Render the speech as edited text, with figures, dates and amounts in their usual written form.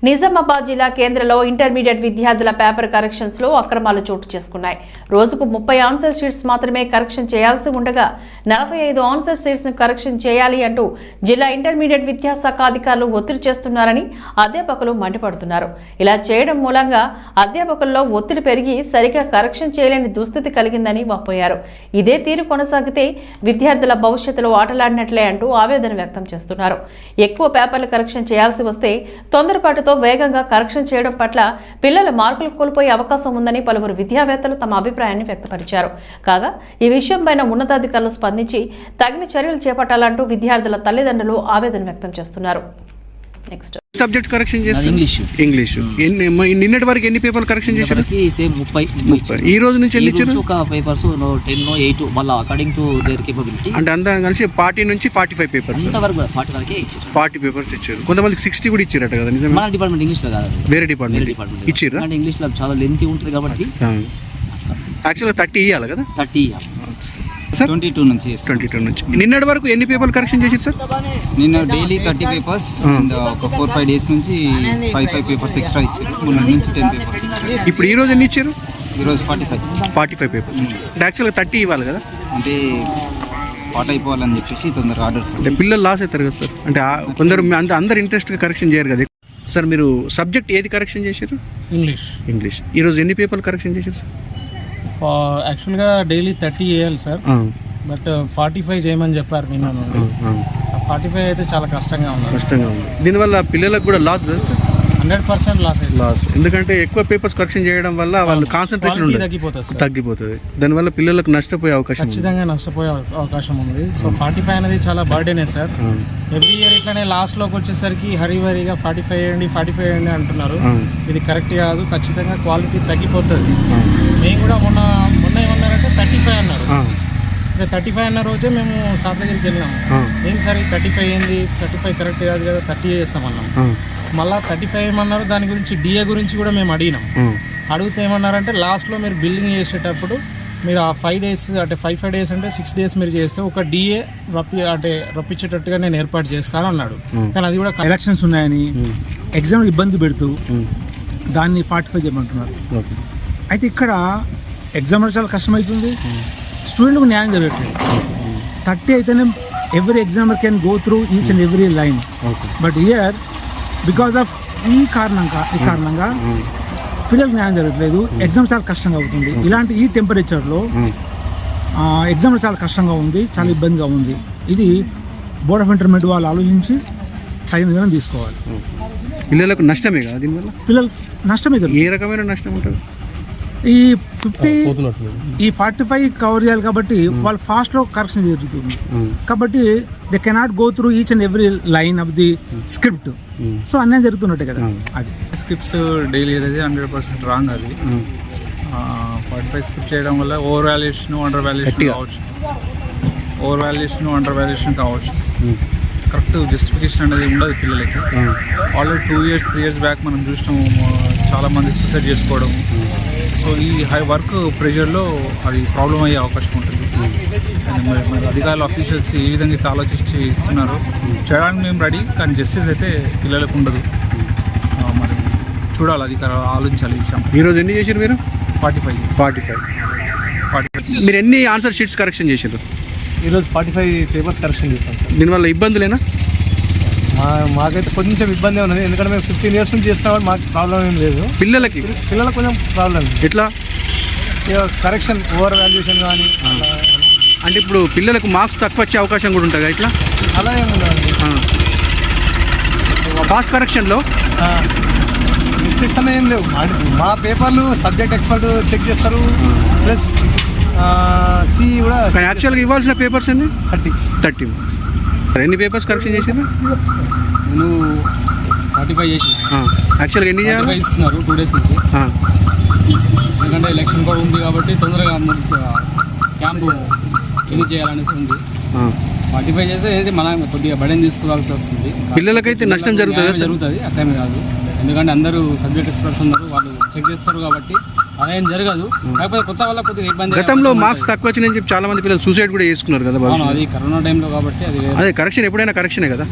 నిజామాబాద్ జిల్లా కేంద్రంలో ఇంటర్మీడియట్ విద్యార్థుల పేపర్ కరెక్షన్స్ లో అక్రమాలు చోటు చేసుకున్నాయి. రోజుకు 30 ఆన్సర్ షీట్స్ మాత్రమే కరెక్షన్ చేయాల్సి ఉండగా 45 ఆన్సర్ షీట్స్ ను కరెక్షన్ చేయాలి అంటూ జిల్లా ఇంటర్మీడియట్ విద్యాశాఖ అధికారులు ఒత్తిడి చేస్తున్నారని అధ్యాపకులు మండిపడుతున్నారు. ఇలా చేయడం మూలంగా అధ్యాపకుల్లో ఒత్తిడి పెరిగి సరిగా కరెక్షన్ చేయలేని దుస్థితి కలిగిందని వాపోయారు. ఇదే తీరు కొనసాగితే విద్యార్థుల భవిష్యత్తులో ఆటలాడినట్లే అంటూ ఆవేదన వ్యక్తం చేస్తున్నారు. ఎక్కువ పేపర్లు కరెక్షన్ చేయాల్సి వస్తే తొందరపాటుతో వేగంగా కరెక్షన్ చేయడం పట్ల పిల్లల మార్కులు కోల్పోయే అవకాశం ఉందని పలువురు విద్యావేత్తలు తమ అభిప్రాయాన్ని వ్యక్తపరిచారు. కాగా ఈ విషయంపైన ఉన్నతాధికారులు స్పందించి తగిన చర్యలు చేపట్టాలంటూ విద్యార్థుల తల్లిదండ్రులు ఆవేదన వ్యక్తం చేస్తున్నారు. నెక్స్ట్ సబ్జెక్ట్ కరెక్షన్ చేస్తారు. ఇంగ్లీష్ నిన్నటి వరకు ఎన్ని పేపర్లు కరెక్షన్ చేశారు? సేమ్ 30. ఈ రోజు నుంచి ఎన్ని ఇచ్చారు? ఒక పేపర్స్ 10 8 మళ్ళీ అకార్డింగ్ టు దేర్ కేపబిలిటీ. అంటే అందరం కలిసి 40 నుంచి 45 పేపర్స్. అంతవరకు 40 వరకే ఇచ్చారు. 40 పేపర్స్ ఇచ్చారు. కొంతమందికి 60 కూడా ఇచ్చారట కదా? నిజమే. మన డిపార్ట్మెంట్ ఇంగ్లీష్ లో కాదు, వేరే డిపార్ట్మెంట్ ఇచ్చారు. అంటే ఇంగ్లీష్ లో చాలా లెంతీ ఉంటుంది కాబట్టి యాక్చువల్గా 30 ఇవ్వాలి కదా? 30 ఇవ్వాలి. 22 నుంచి నిన్నటి వరకు ఎన్ని పేపర్లు కరెక్షన్ చేశారు సార్? నిన్న డైలీ 30 పేపర్స్ అండ్ ఒక 4-5 డేస్ నుంచి 5 పేపర్స్ ఎక్స్ట్రా ఇచ్చారు. మొన్న నుంచి 10 పేపర్స్ ఇచ్చారు. ఇప్పుడు ఈ రోజు ఎన్ని ఇచ్చారు? ఈరోజు 45 పేపర్స్. యాక్చువల్గా 30 ఇవ్వాలి కదా? అంటే స్పాట్ అయిపోవాలని చెప్పేసి తొందరగా ఆర్డర్స్. అంటే పిల్లలు లాస్ అవుతారు కదా సార్? అంటే కొందరు అందరు ఇంట్రెస్ట్గా కరెక్షన్ చేయరు కదా సార్? మీరు సబ్జెక్ట్ ఏది కరెక్షన్ చేశారు? ఇంగ్లీష్. ఈరోజు ఎన్ని పేపర్లు కరెక్షన్ చేశారు సార్? యాక్చువల్గా డైలీ 30 చేయాలి సార్, బట్ 45 చేయమని చెప్పారు నిన్న నుండి. 45 అయితే చాలా కష్టంగా ఉంది. దీనివల్ల పిల్లలకు కూడా లాస్ కదా సార్? 100% లాస్. ఎందుకంటే ఎక్కువ పేపర్స్ కరెక్షన్ చేయడం వల్ల వాళ్ళు కాన్సన్ట్రేషన్ తగ్గిపోతుంది. దానివల్ల పిల్లలకు నష్టపోయే అవకాశం, ఖచ్చితంగా నష్టపోయే అవకాశం ఉంది. సో 45 అనేది చాలా బర్డెనే సార్. ఎవ్రీ ఇయర్ ఇట్లానే లాస్ట్ లోకి వచ్చేసరికి హరివరిగా 45 చేయండి అంటున్నారు. ఇది కరెక్ట్ కాదు. ఖచ్చితంగా క్వాలిటీ తగ్గిపోతుంది. మేము కూడా మొన్న ఏమన్నారంటే 35 అన్నారు. 35 అన్న రోజే మేము సార్ దగ్గరికి వెళ్ళినాము. ఏం సరే 35 ఏంది, 35 కరెక్ట్ కాదు కదా, 30 చేస్తామన్నాం. మళ్ళీ 35 ఏమన్నారు. దాని గురించి డిఏ గురించి కూడా మేము అడిగినాం. అడిగితే ఏమన్నారంటే లాస్ట్లో మీరు బిల్డింగ్ చేసేటప్పుడు మీరు ఆ 5 డేస్ అంటే 5 డేస్ అంటే 6 డేస్ మీరు చేస్తే ఒక డిఏ రప్పించేటట్టుగా నేను ఏర్పాటు చేస్తాను అన్నాడు. కానీ అది కూడా ఎలక్షన్స్ ఉన్నాయని ఎగ్జామ్ ఇబ్బంది పెడుతూ దాన్ని 45 చేయమంటున్నారు. అయితే ఇక్కడ ఎగ్జామ్ చాలా కష్టమవుతుంది, స్టూడెంట్కు న్యాయం జరగట్లేదు. 30 అయితేనే every examiner can go through each and every line. But here because of ఈ కారణంగా పిల్లలకు న్యాయం జరగట్లేదు. ఎగ్జామ్ చాలా కష్టంగా అవుతుంది. ఇలాంటి ఈ టెంపరేచర్లో ఎగ్జామ్ చాలా కష్టంగా ఉంది, చాలా ఇబ్బందిగా ఉంది. ఇది బోర్డ్ ఆఫ్ ఇంటర్మీడియట్ వాళ్ళు ఆలోచించి తగిన విధానం తీసుకోవాలి. పిల్లలకు నష్టమే కదా దీనివల్ల? పిల్లలకు నష్టమే కదా. ఏ రకమైన నష్టం ఉంటుంది? ఈ 45 కవర్ చేయాలి కాబట్టి వాళ్ళు ఫాస్ట్లో కరెక్షన్ జరుగుతుంది. కాబట్టి they cannot go through each and every line of the script. So అన్నీ జరుగుతున్నట్టే కదా. అది స్క్రిప్ట్స్ డైలీ అనేది 100% రాంగ్. అది 45 స్క్రిప్ట్ చేయడం వల్ల ఓవర్ వాల్యుయేషన్, అండర్ వాల్యుయేషన్ కావచ్చు. కరెక్ట్ జస్టిఫికేషన్ అనేది ఉండదు పిల్లలకి. ఆల్రెడీ 2 years 3 years బ్యాక్ మనం చూసినాము చాలామంది సూసైడ్ చేసుకోవడం. సో ఈ హై వర్క్ ప్రెషర్లో అది ప్రాబ్లం అయ్యే అవకాశం ఉంటుంది. మరి అధికారులు అఫీషియల్స్ ఈ విధంగా ఇట్లా ఆలోచించి ఇస్తున్నారు. చేయడానికి మేము రెడీ, కానీ జస్టిస్ అయితే పిల్లలకు ఉండదు. మరి చూడాలి, అధికారులు ఆలోచించాలి ఈ విషయం. ఈరోజు ఎన్ని చేశారు మీరు? 45. మీరు ఎన్ని ఆన్సర్ షీట్స్ కరెక్షన్ చేశారు? ఈరోజు 45 పేపర్స్ కరెక్షన్ చేస్తాం సార్. దీనివల్ల ఇబ్బందులేనా? మాకైతే కొంచెం ఇబ్బంది ఉన్నది. ఎందుకంటే మేము 15 years నుంచి చేస్తున్నాం కాబట్టి మాకు ప్రాబ్లం ఏం లేదు. పిల్లలకు కొంచెం ప్రాబ్లం. ఎట్లా? కరెక్షన్ ఓవర్ వాల్యుయేషన్ కానీ. అంటే ఇప్పుడు పిల్లలకు మార్క్స్ తక్కువ వచ్చే అవకాశం కూడా ఉంటుంది ఇట్లా? అలా ఏమి ఉండదండి. ఫాస్ట్ కరెక్షన్లో మిస్టేక్స్ అలా ఏం లేవు. మా పేపర్లు సబ్జెక్ట్ ఎక్స్పర్ట్ చెక్ చేస్తారు. ప్లస్ సి కూడా. కానీ యాక్చువల్గా ఇవ్వాల్సిన పేపర్స్ అన్ని 30 మార్క్స్. ఎన్ని పేపర్స్ కరెక్షన్ చేసారు? నేను 45 చేసిన. యాక్చువల్గా ఎన్ని చేయాలి? ఇస్తున్నారు 2 days నుంచి. ఎందుకంటే ఎలక్షన్ కూడా ఉంది కాబట్టి తొందరగా క్యాంపు ఫినిష్ చేయాలనేసి ఉంది. 45 చేస్తే ఏదైతే మనం కొద్దిగా బడెన్ తీసుకోవాల్సి వస్తుంది. పిల్లలకైతే నష్టం జరుగుతుంది. అర్థమే కాదు. ఎందుకంటే అందరూ సబ్జెక్ట్ ఎక్స్పర్ట్స్ ఉన్నారు, వాళ్ళు చెక్ చేస్తారు కాబట్టి అదేం జరగదు. కాకపోతే కొత్త వల్ల కొద్దిగా ఇబ్బంది. గతంలో మార్క్స్ తక్కువ వచ్చినాయని చెప్పి చాలా మంది పిల్లలు సూసైడ్ కూడా చేసుకున్నారు కదా. అది కరోనా టైంలో కాబట్టి అదే కరెక్షన్ ఎప్పుడైనా కరెక్షనే కదా.